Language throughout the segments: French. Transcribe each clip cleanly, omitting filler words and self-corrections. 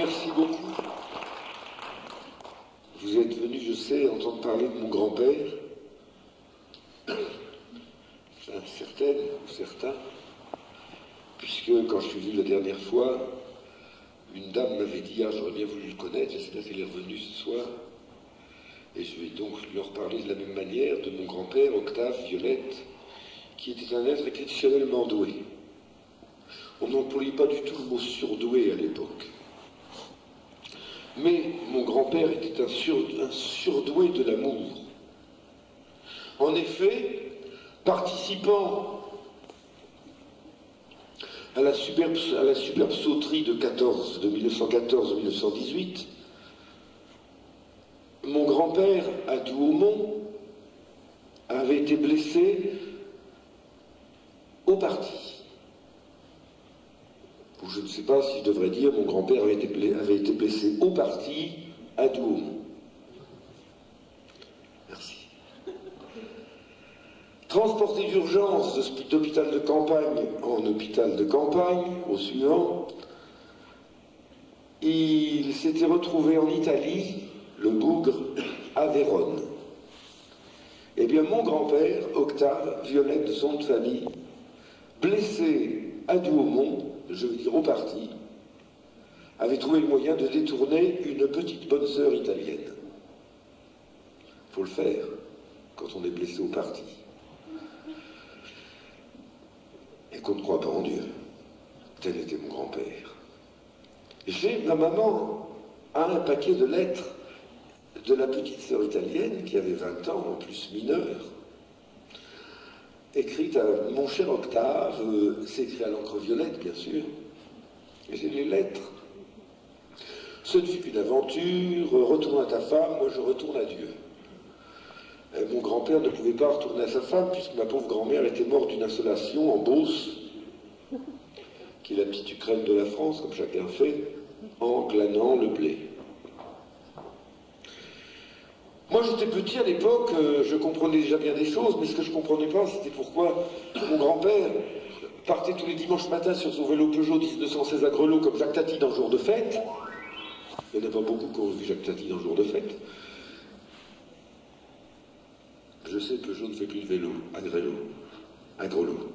merci beaucoup. Vous êtes venu, je sais, entendre parler de mon grand-père. Certaines ou certains, puisque quand je suis venu la dernière fois, une dame m'avait dit « Ah, j'aurais bien voulu le connaître, et c'est là qu'elle est revenue ce soir. » Et je vais donc lui en reparler de la même manière de mon grand-père, Octave Violette, qui était un être exceptionnellement doué. On n'employait pas du tout le mot surdoué à l'époque. Mais mon grand-père était un surdoué de l'amour. En effet, participant à la superbe sauterie de 1914-1918, mon grand-père, à Douaumont, avait été blessé au parti. Ou je ne sais pas si je devrais dire, mon grand-père avait été blessé au parti à Douaumont. Merci. Transporté d'urgence d'hôpital de campagne en hôpital de campagne, au suivant, il s'était retrouvé en Italie, le bougre, à Vérone. Eh bien, mon grand-père, Octave Violette de son nom de famille, blessé à Douaumont, je veux dire au parti, avait trouvé le moyen de détourner une petite bonne sœur italienne. Il faut le faire quand on est blessé au parti. Et qu'on ne croit pas en Dieu. Tel était mon grand-père. Ma maman a un paquet de lettres de la petite sœur italienne, qui avait 20 ans, en plus mineure, écrite à mon cher Octave, c'est écrit à l'encre violette, bien sûr, et j'ai les lettres. Ce ne fut qu'une aventure, retourne à ta femme, moi je retourne à Dieu. Et mon grand-père ne pouvait pas retourner à sa femme, puisque ma pauvre grand-mère était morte d'une insolation en Beauce, qui est la petite Ukraine de la France, comme chacun fait, en glanant le blé. Moi j'étais petit à l'époque, je comprenais déjà bien des choses, mais ce que je ne comprenais pas, c'était pourquoi mon grand-père partait tous les dimanches matins sur son vélo Peugeot 1916 à Grelot comme Jacques Tati dans le jour de fête. Il n'y en a pas beaucoup qui ont vu Jacques Tati dans le jour de fête. Je sais, Peugeot ne fait plus de vélo à Grelot.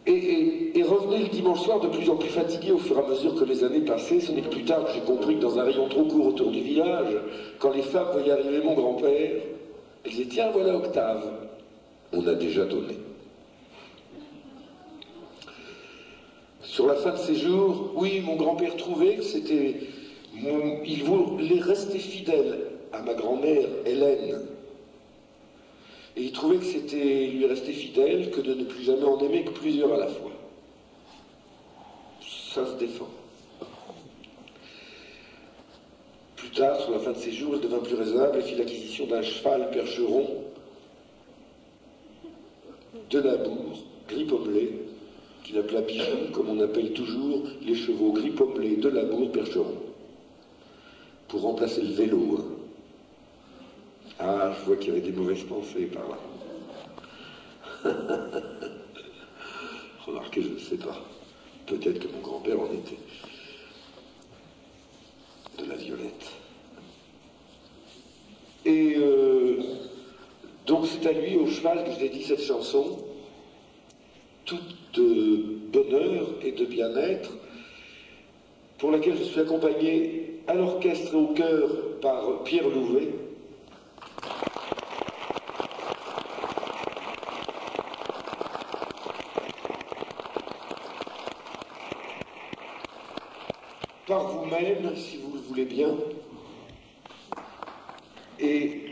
Et revenait le dimanche soir de plus en plus fatigué au fur et à mesure que les années passaient. Ce n'est que plus tard que j'ai compris que dans un rayon trop court autour du village, quand les femmes voyaient arriver mon grand-père, elles disaient « Tiens, voilà Octave, on a déjà donné ». Sur la fin de ses jours, oui, mon grand-père trouvait que c'était... Il voulait rester fidèle à ma grand-mère, Hélène. Et il trouvait que c'était lui rester fidèle que de ne plus jamais en aimer que plusieurs à la fois. Ça se défend. Plus tard, sur la fin de ses jours, il devint plus raisonnable et fit l'acquisition d'un cheval percheron de Labour, gris pommelé, qu'il appela Bichon, comme on appelle toujours les chevaux gris pommelés de Labour percheron, pour remplacer le vélo. Hein. Ah, je vois qu'il y avait des mauvaises pensées par là. Remarquez, je ne sais pas. Peut-être que mon grand-père en était. De la Violette. Et donc c'est à lui, au cheval, que je dédie cette chanson, toute de bonheur et de bien-être, pour laquelle je suis accompagné à l'orchestre et au chœur par Pierre Louvet, par vous-même, si vous le voulez bien, et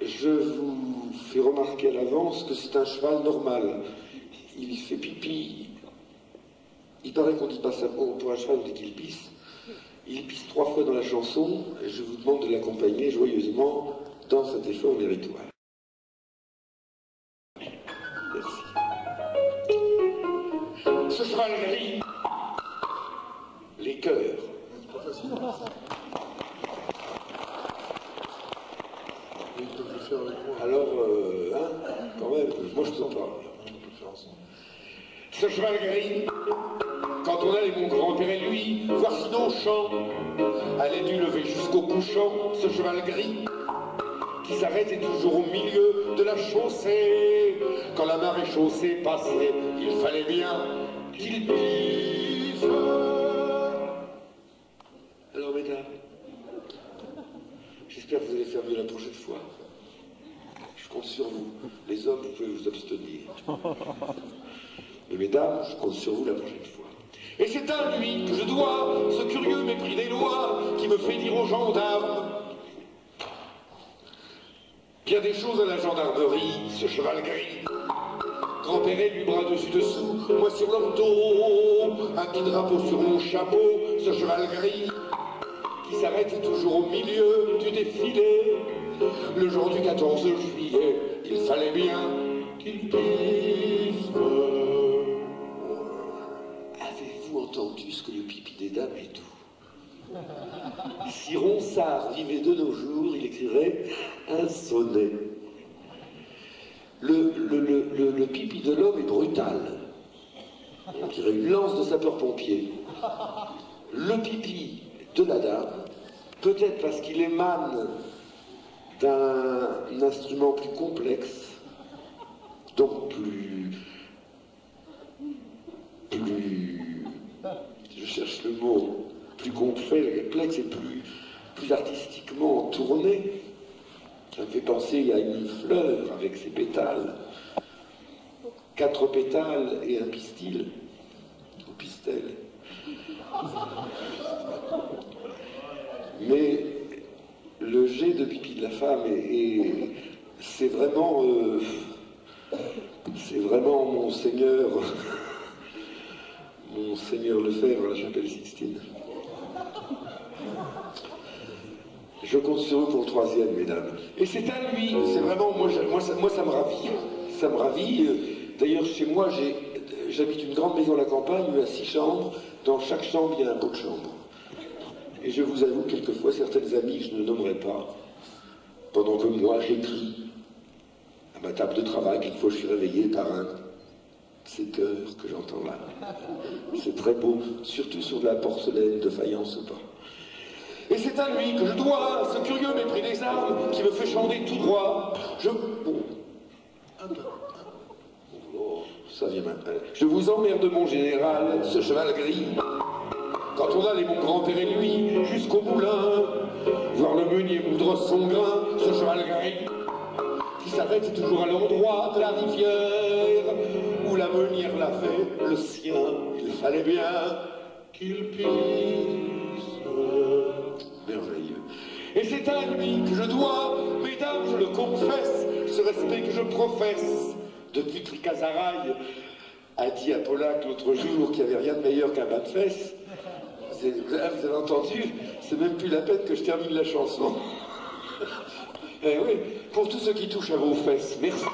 je vous fais remarquer à l'avance que c'est un cheval normal. Il fait pipi, il paraît qu'on dit pas ça pour un cheval dès qu'il pisse. Il pisse 3 fois dans la chanson, et je vous demande de l'accompagner joyeusement dans cet effort méritoire. Merci. Ce cheval gris, les chœurs. Alors, hein, quand même, moi je vous en parle. ce cheval gris. Quand on allait mon grand-père et lui, voir si nos champs allait du lever jusqu'au couchant, ce cheval gris qui s'arrêtait toujours au milieu de la chaussée. Quand la marée chaussée passait, il fallait bien qu'il pisse. Alors mesdames, j'espère que vous allez faire mieux la prochaine fois. Je compte sur vous. Les hommes, vous pouvez vous abstenir. Mais mesdames, je compte sur vous la prochaine fois. Et c'est à lui que je dois ce curieux mépris des lois qui me fait dire aux gendarmes bien des choses à la gendarmerie, ce cheval gris. Grand-père lui bras dessus-dessous, moi sur leur dos, un petit drapeau sur mon chapeau, ce cheval gris qui s'arrête toujours au milieu du défilé. Le jour du 14 juillet, il fallait bien qu'il pisse. Avez-vous entendu ce que le pipi des dames est doux? Si Ronsard vivait de nos jours, il écrirait un sonnet. Le pipi de l'homme est brutal. On dirait une lance de sapeur-pompier. Le pipi de la dame, peut-être parce qu'il émane d'un instrument plus complexe, donc je cherche le mot, plus complexe et plus artistiquement tourné. Ça me fait penser à une fleur avec ses pétales, 4 pétales et un pistil, ou pistel. Mais le jet de pipi de la femme c'est vraiment Monseigneur Lefebvre à la chapelle Sixtine. Je compte sur vous pour le 3e, mesdames. Et c'est à lui, c'est vraiment, moi ça me ravit. Ça me ravit. D'ailleurs, chez moi, j'habite une grande maison à la campagne, où il y a 6 chambres. Dans chaque chambre, il y a un beau de chambre. Et je vous avoue, quelquefois, certaines amies que je ne nommerai pas, pendant que moi, j'écris à ma table de travail, quelquefois je suis réveillé par un de ces chœurs que j'entends là. C'est très beau, surtout sur de la porcelaine de faïence ou pas. Et c'est à lui que je dois ce curieux mépris des armes qui me fait chanter tout droit. Ça vient maintenant. Je vous emmerde, mon général, ce cheval gris. Quand on allait, mon grand-père et lui, jusqu'au moulin, voir le meunier moudre son grain, ce cheval gris, qui s'arrête toujours à l'endroit de la rivière, où la meunière l'a fait, le sien, il fallait bien qu'il pisse. Merveilleux. Et c'est à lui que je dois, mesdames, je le confesse, ce respect que je professe, depuis Tricasaraï a dit à Pollack l'autre jour qu'il n'y avait rien de meilleur qu'un bas de fesses. Vous avez entendu? C'est même plus la peine que je termine la chanson. Eh oui, pour tous ceux qui touchent à vos fesses, merci.